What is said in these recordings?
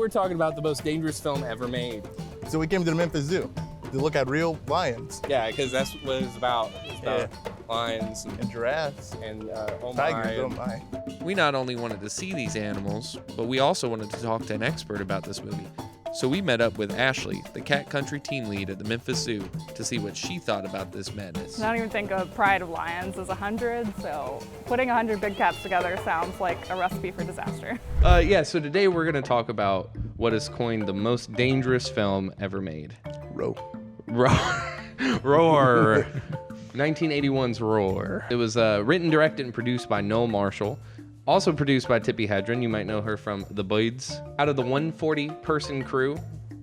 we're talking about the most dangerous film ever made. So we came to the Memphis Zoo to look at real lions. Yeah, because that's what it's about. It's about lions And giraffes. and Tigers, oh my. We not only wanted to see these animals, but we also wanted to talk to an expert about this movie. So we met up with Ashley, the cat country team lead at the Memphis Zoo, to see what she thought about this madness. I don't even think a pride of lions is 100, so putting 100 big cats together sounds like a recipe for disaster. So today we're going to talk about what is coined the most dangerous film ever made. Roar. Roar. 1981's Roar. It was written, directed, and produced by Noel Marshall. Also produced by Tippi Hedren. You might know her from The Boys. Out of the 140-person crew,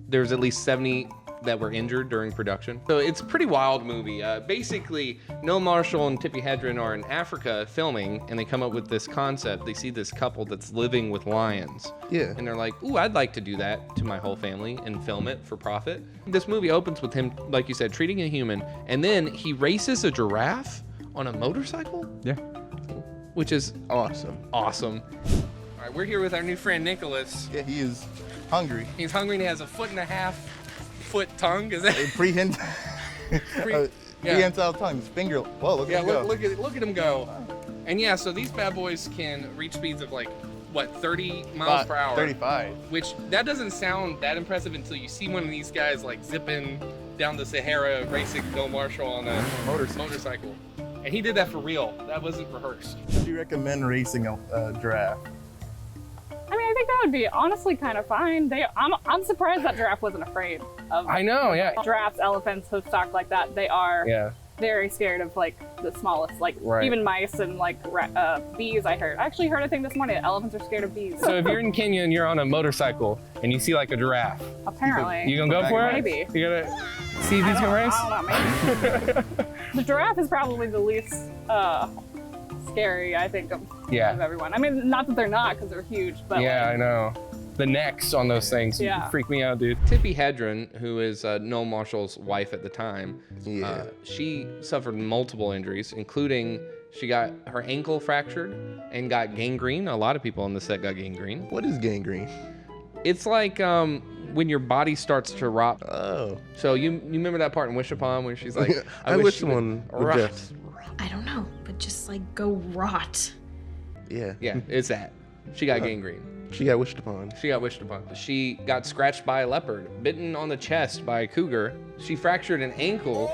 there's at least 70 that were injured during production. So it's a pretty wild movie. Basically, Noel Marshall and Tippi Hedren are in Africa filming, and they come up with this concept. They see this couple that's living with lions. Yeah. And they're like, ooh, I'd like to do that to my whole family and film it for profit. This movie opens with him, like you said, treating a human, and then he races a giraffe on a motorcycle? Yeah. Which is Awesome. awesome. All right, we're here with our new friend Nicholas. Yeah, he is hungry. He's hungry and he has a 1.5-foot tongue. Is that? Prehensile tongue. His finger. Whoa, look Yeah, at him go. look at him go. And yeah, so these bad boys can reach speeds of like, what, 30 miles per hour? 35. Which, that doesn't sound that impressive until you see one of these guys like zipping down the Sahara racing Noel Marshall on a motorcycle. And he did that for real. That wasn't rehearsed. Do you recommend racing a giraffe? I mean, I think that would be honestly kind of fine. I'm surprised that giraffe wasn't afraid of I know, yeah. giraffes, elephants, hoofstock like that. They are very scared of like the smallest, like even mice and like bees. I actually heard a thing this morning that elephants are scared of bees. So if you're in Kenya and you're on a motorcycle and you see like a giraffe, Apparently. you gonna go for it? Maybe. You gonna see if he's gonna race? I don't know, maybe. The giraffe is probably the least scary, I think, of everyone. I mean, not that they're not, because they're huge, but I know. The necks on those things freak me out, dude. Tippi Hedren, who is Noel Marshall's wife at the time, she suffered multiple injuries, including she got her ankle fractured and got gangrene. A lot of people on the set got gangrene. What is gangrene? It's like when your body starts to rot. Oh. So you remember that part in Wish Upon where she's like, I wish someone would just. I don't know, but just like go rot. Yeah. Yeah, it's that. She got gangrene. She got wished upon. She got wished upon. She got scratched by a leopard, bitten on the chest by a cougar. She fractured an ankle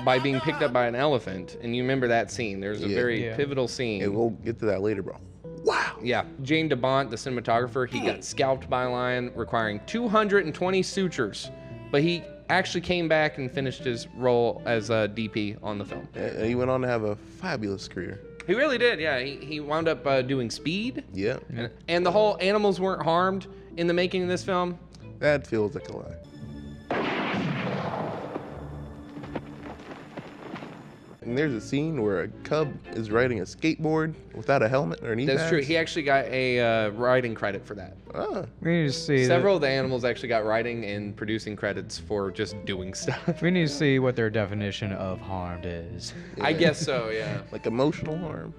by being picked up by an elephant. And you remember that scene. There's a very pivotal scene. Yeah, we'll get to that later, bro. Wow. Yeah. Jane DeBont, the cinematographer, he got scalped by a lion, requiring 220 sutures. But he actually came back and finished his role as a DP on the film. He went on to have a fabulous career. He really did, yeah. He wound up doing Speed. Yeah. And the whole animals weren't harmed in the making of this film. That feels like a lie. And there's a scene where a cub is riding a skateboard without a helmet or knee That's pads. true. He actually got a writing credit for that. Ah. We need to see Several of the animals actually got writing and producing credits for just doing stuff. We need to see what their definition of harmed is. I guess so, yeah. Like emotional harm.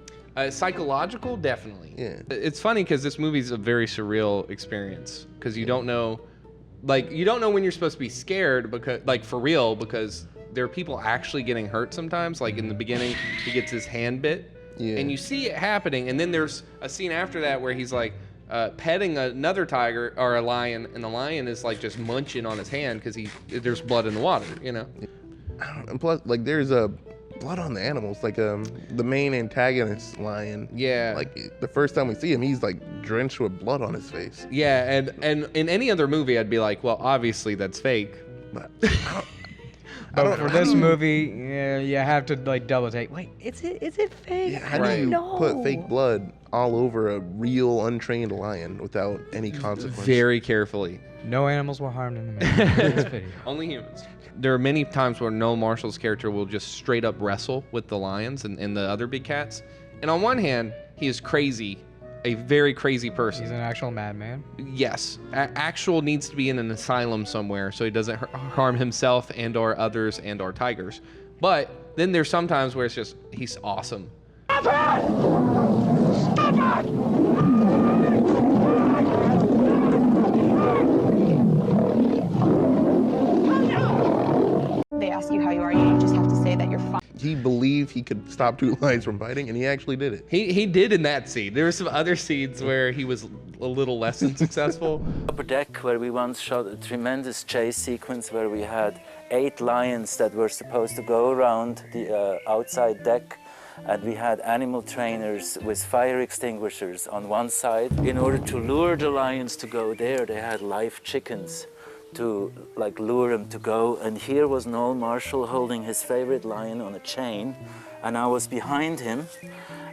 Psychological, definitely. Yeah. It's funny because this movie's a very surreal experience because you don't know, you don't know when you're supposed to be scared because, for real, because there are people actually getting hurt sometimes. Like in the beginning, he gets his hand bit, and you see it happening, and then there's a scene after that where he's like petting another tiger or a lion, and the lion is like just munching on his hand because there's blood in the water, you know. And plus, there's blood on the animals. The main antagonist lion. Yeah. The first time we see him, he's drenched with blood on his face. Yeah, and in any other movie, I'd be like, well, obviously that's fake. But But for this movie, you have to double take. Wait, is it fake? Yeah, how do you put fake blood all over a real untrained lion without any consequence? Very carefully. No animals were harmed in the making of this video. Only humans. There are many times where Noel Marshall's character will just straight up wrestle with the lions and the other big cats. And on one hand, he is crazy, a very crazy person. He's an actual madman. Yes. Actual needs to be in an asylum somewhere so he doesn't harm himself and or others and or tigers. But then there's some times where it's just, he's awesome. Stop it! Stop it! he could stop two lions from fighting, and he actually did it. He did in that scene. There were some other scenes where he was a little less than successful. Upper deck, where we once shot a tremendous chase sequence where we had 8 lions that were supposed to go around the outside deck, and we had animal trainers with fire extinguishers on one side. In order to lure the lions to go there, they had live chickens to like lure them to go. And here was Noel Marshall holding his favorite lion on a chain, and I was behind him.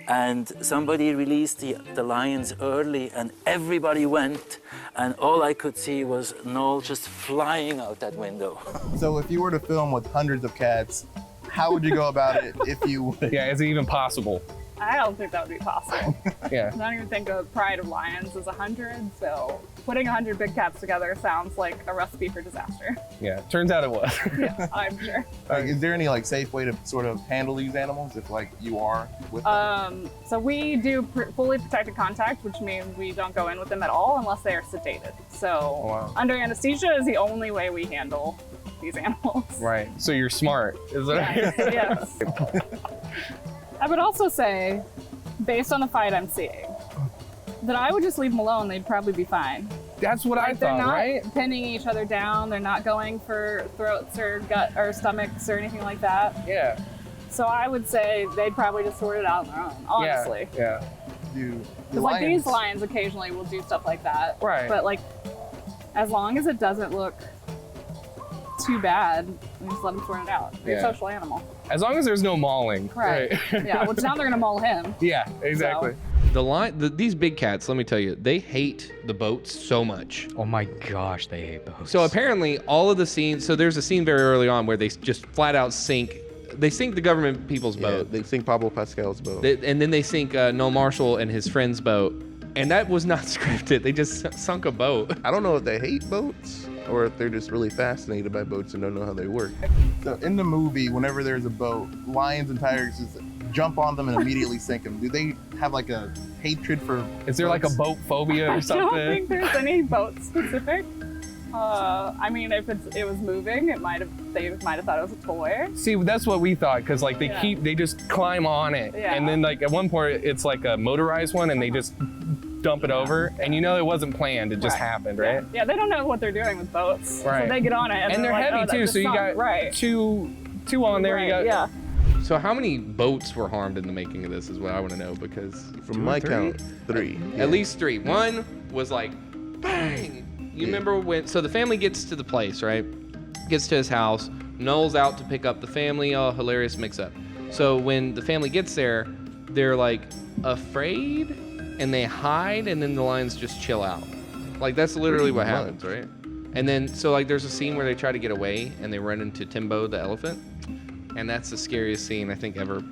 And somebody released the lions early, and everybody went, and all I could see was Noel just flying out that window. So if you were to film with hundreds of cats, how would you go about it if you would? Yeah, is it even possible? I don't think that would be possible. Yeah. I don't even think a pride of lions is 100, so putting 100 big cats together sounds like a recipe for disaster. Yeah, turns out it was. Yeah, I'm sure. Like, is there any like safe way to sort of handle these animals if like you are with them? So we do fully protected contact, which means we don't go in with them at all unless they are sedated. So under anesthesia is the only way we handle these animals. Right. So you're smart, is it? Yes. I would also say, based on the fight I'm seeing, that I would just leave them alone. They'd probably be fine. That's what I thought, right? They're not pinning each other down. They're not going for throats or gut or stomachs or anything like that. Yeah. So I would say they'd probably just sort it out on their own, honestly. Yeah. Because like these lions occasionally will do stuff like that. Right. But like, as long as it doesn't look too bad, we just let them sort it out. They're a social animal. As long as there's no mauling. Right. Yeah, which now they're gonna maul him. Yeah, exactly. So. These big cats, let me tell you, they hate the boats so much. Oh my gosh, they hate boats. So apparently all of the scenes, so there's a scene very early on where they just flat out sink the government people's boat. They sink Pablo Pascal's boat. And then they sink Noel Marshall and his friend's boat. And that was not scripted. They just sunk a boat. I don't know if they hate boats or if they're just really fascinated by boats and don't know how they work. So in the movie, whenever there's a boat, lions and tigers just jump on them and immediately sink them. Do they have like a hatred for Is there like a boat phobia or something? I don't think there's any boat specific. I mean, if it was moving, they might have thought it was a toy. See, that's what we thought, because like they just climb on it, and then like at one point it's like a motorized one, and they just dump it over, and you know it wasn't planned, it just happened, right? Yeah, they don't know what they're doing with boats, right? So they get on it, and they're like, heavy too, so you got two on there. You got So how many boats were harmed in the making of this is what I want to know, because from my count, 3. At least 3. One was like, bang. You remember when? So the family gets to the place, right? Gets to his house. Noel's out to pick up the family. Oh, hilarious mix-up. So when the family gets there, they're like afraid, and they hide, and then the lions just chill out. Like that's literally what happens, right? And then so like there's a scene where they try to get away, and they run into Timbo the elephant, and that's the scariest scene I think ever.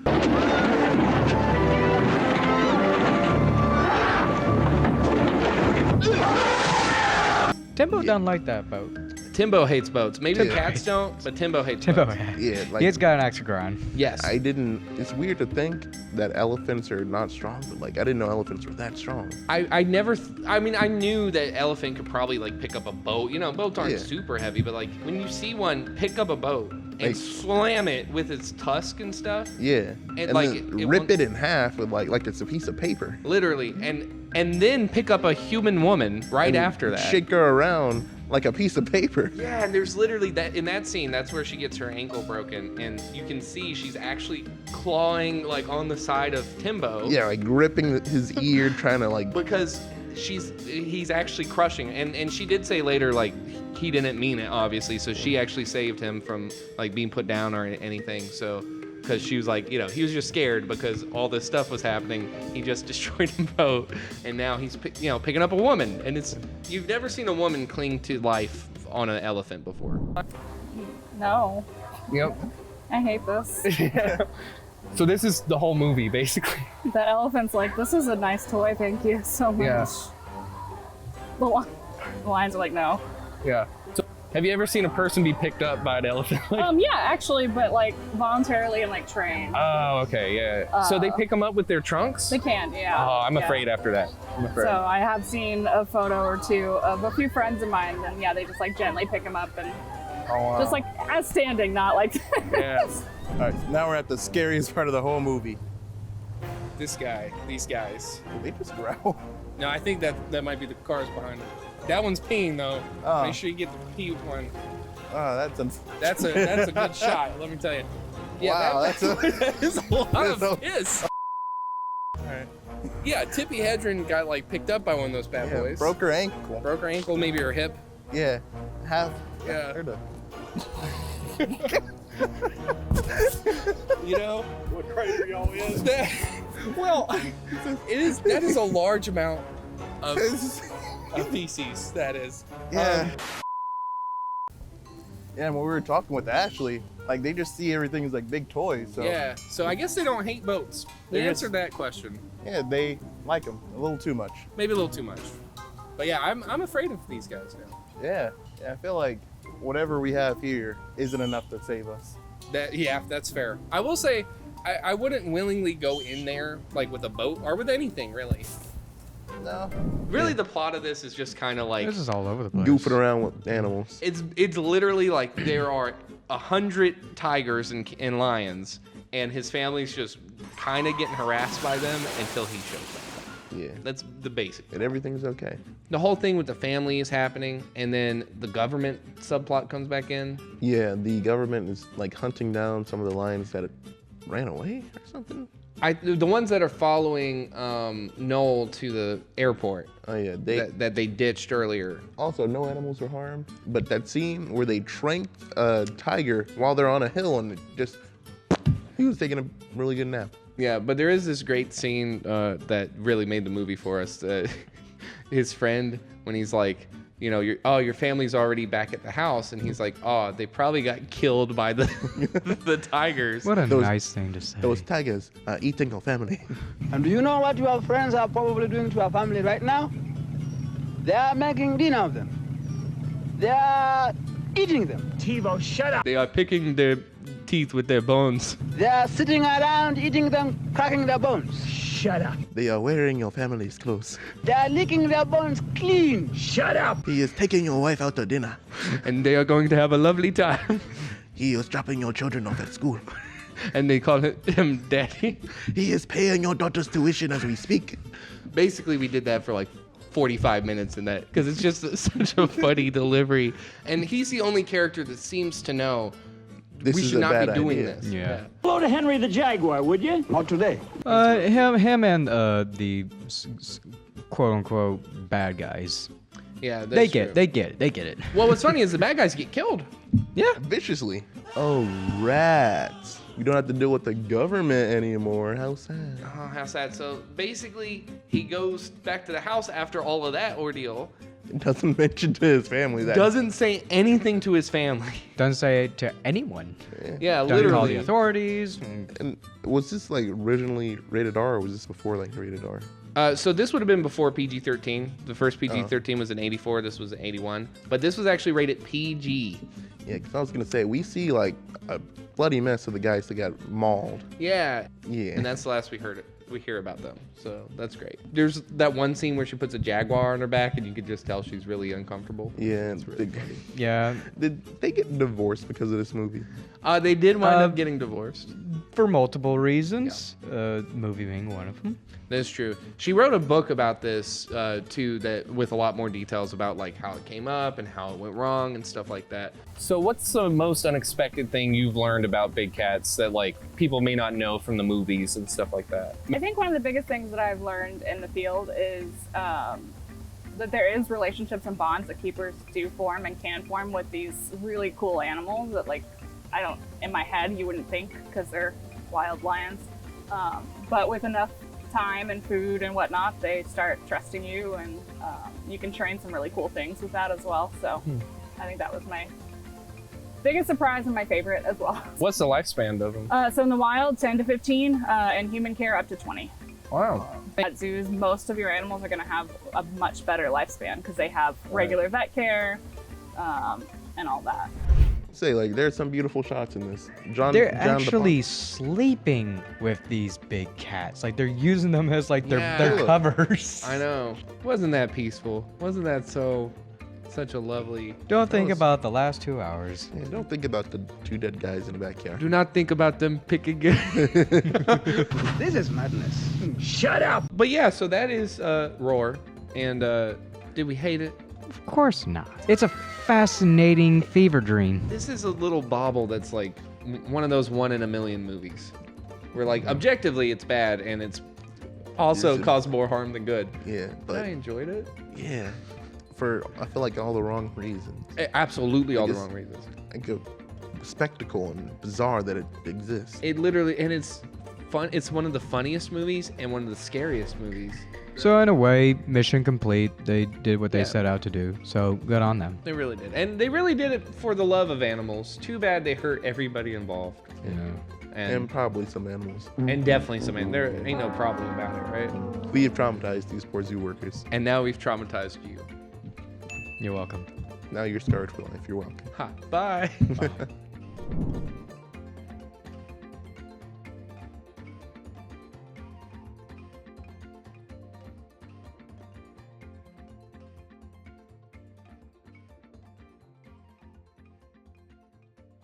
Timbo doesn't like that boat. Timbo hates boats. Maybe the cats don't, but Timbo hates boats. Yeah, like He's got an extra grind. Yes. It's weird to think that elephants are not strong, but like I didn't know elephants were that strong. I knew that elephant could probably like pick up a boat. You know, boats aren't super heavy, but like when you see one pick up a boat and like, slam it with its tusk and stuff. Yeah. And like then rip it in half with like it's a piece of paper. Literally. And then pick up a human woman right after that. Shake her around like a piece of paper. Yeah, and there's literally that in that scene, that's where she gets her ankle broken, and you can see she's actually clawing like on the side of Timbo. Yeah, like ripping his ear, trying to like because he's actually crushing, and she did say later like he didn't mean it obviously, so she actually saved him from like being put down or anything. So because she was like, you know, he was just scared because all this stuff was happening. He just destroyed a boat, and now he's picking up a woman, and you've never seen a woman cling to life on an elephant before. No. Yep. I hate this. So this is the whole movie, basically. That elephant's like, this is a nice toy, thank you so much. Yeah. The lions are like, no. Yeah. So have you ever seen a person be picked up by an elephant? Yeah, actually, but like voluntarily and like trained. Oh, okay, yeah. So they pick them up with their trunks? They can, yeah. Oh, I'm afraid after that. I'm afraid. So I have seen a photo or two of a few friends of mine, and yeah, they just like gently pick them up and Oh, wow. Just like as standing, not like. Yes. All right, so now we're at the scariest part of the whole movie. These guys. Did they just growl? No, I think that might be the cars behind them. That one's peeing though. Oh. Make sure you get the pee one. Oh, That's a good shot. Let me tell you. Yeah, wow, that is a lot of piss. All right. Yeah, Tippi Hedren got like picked up by one of those bad boys. Broke her ankle. Broke her ankle, maybe her hip. Yeah, half. Yeah. Heard of. You know What crazy y'all is? that. Well, that is a large amount of feces. That is. Yeah. Yeah, and when we were talking with Ashley, like they just see everything as like big toys. So Yeah. So I guess they don't hate boats. They They just- answered that question. yeah, they like them a little too much. Maybe a little too much. But yeah, I'm afraid of these guys now. Yeah, I feel like whatever we have here isn't enough to save us. That's fair. I will say, I wouldn't willingly go in there like with a boat or with anything really. No. Really, the plot of this is just kind of like This is all over the place. Goofing around with animals. it's literally like there are 100 tigers and lions, and his family's just kind of getting harassed by them until he shows up. Yeah. That's the basic. And everything's okay. The whole thing with the family is happening, and then the government subplot comes back in. Yeah, the government is like hunting down some of the lions that ran away or something. The ones that are following Noel to the airport Oh yeah, that they ditched earlier. also no animals were harmed. But that scene where they tranked a tiger while they're on a hill and he was taking a really good nap. Yeah, but there is this great scene that really made the movie for us. His friend, when he's like, you know, your family's already back at the house, and he's like, oh, they probably got killed by the the tigers. What a Those- nice thing to say. Those tigers eating our family. And do you know what your friends are probably doing to our family right now? They are making dinner of them. They are eating them. TiVo, shut up. They are picking their teeth with their bones. They are sitting around eating them, cracking their bones. Shut up. They are wearing your family's clothes. They are licking their bones clean. Shut up. He is taking your wife out to dinner. And they are going to have a lovely time. He is dropping your children off at school. And they call him daddy. He is paying your daughter's tuition as we speak. Basically, we did that for like 45 minutes in that, because it's just such a funny delivery. And he's the only character that seems to know This we is should a not be bad doing idea. this. Yeah. Hello to Henry the Jaguar, would you? Not today. Him and the quote unquote bad guys. Yeah, that's They true. get it. Well, what's funny is the bad guys get killed. Yeah. Viciously. Oh, rats. We don't have to deal with the government anymore. How sad. Oh, how sad. So basically, he goes back to the house after all of that ordeal. It doesn't mention to his family that. Doesn't say anything to his family. Doesn't say it to anyone. Yeah, Doesn't call the literally. authorities. And was this like originally rated R or was this before like rated R? So this would have been before PG-13. The first PG-13 was in 84. This was in 81. But this was actually rated PG. Yeah, because I was going to say, we see like a bloody mess of the guys that got mauled. Yeah. Yeah. And that's the last we hear about them. So that's great. There's that one scene where she puts a jaguar on her back, and you could just tell she's really uncomfortable. Yeah. Yeah. Did they get divorced because of this movie? They did wind up getting divorced. For multiple reasons. Movie being one of them. That's true. She wrote a book about this too, that with a lot more details about like how it came up and how it went wrong and stuff like that. So what's the most unexpected thing you've learned about big cats that like people may not know from the movies and stuff like that? I think one of the biggest things that I've learned in the field is that there is relationships and bonds that keepers do form and can form with these really cool animals that like in my head you wouldn't think because they're wild lions, but with enough time and food and whatnot, they start trusting you, and you can train some really cool things with that as well. So I think that was my biggest surprise and my favorite as well. What's the lifespan of them? So in the wild, 10 to 15, and human care up to 20. Wow. At zoos, most of your animals are going to have a much better lifespan because they have regular vet care and all that. Say like there's some beautiful shots in this. They're actually sleeping with these big cats. Like they're using them as like their Yeah. covers. I know. Wasn't that peaceful? Wasn't that so Such a lovely. Don't think about the last 2 hours. Yeah, don't think about the 2 dead guys in the backyard. Do not think about them picking it. This is madness. Shut up! But yeah, so that is Roar. And did we hate it? Of course not. It's a fascinating fever dream. This is a little bauble that's like one of those 1 in a million movies. Where like objectively it's bad and it's also caused more harm than good. Yeah, But but I enjoyed it. yeah, for I feel like all the wrong reasons. Absolutely all the Like wrong reasons. Like a spectacle and bizarre that it exists. It literally, and it's fun. It's one of the funniest movies and one of the scariest movies. So in a way, mission complete. They did what they Yeah. set out to do. So good on them. They really did. And they really did it for the love of animals. Too bad they hurt everybody involved. Yeah. And probably some animals. And definitely some, and there ain't no problem about it, right? We have traumatized these poor zoo workers. And now we've traumatized you. You're welcome. Now you're scarred for life. You're welcome. Ha. Bye.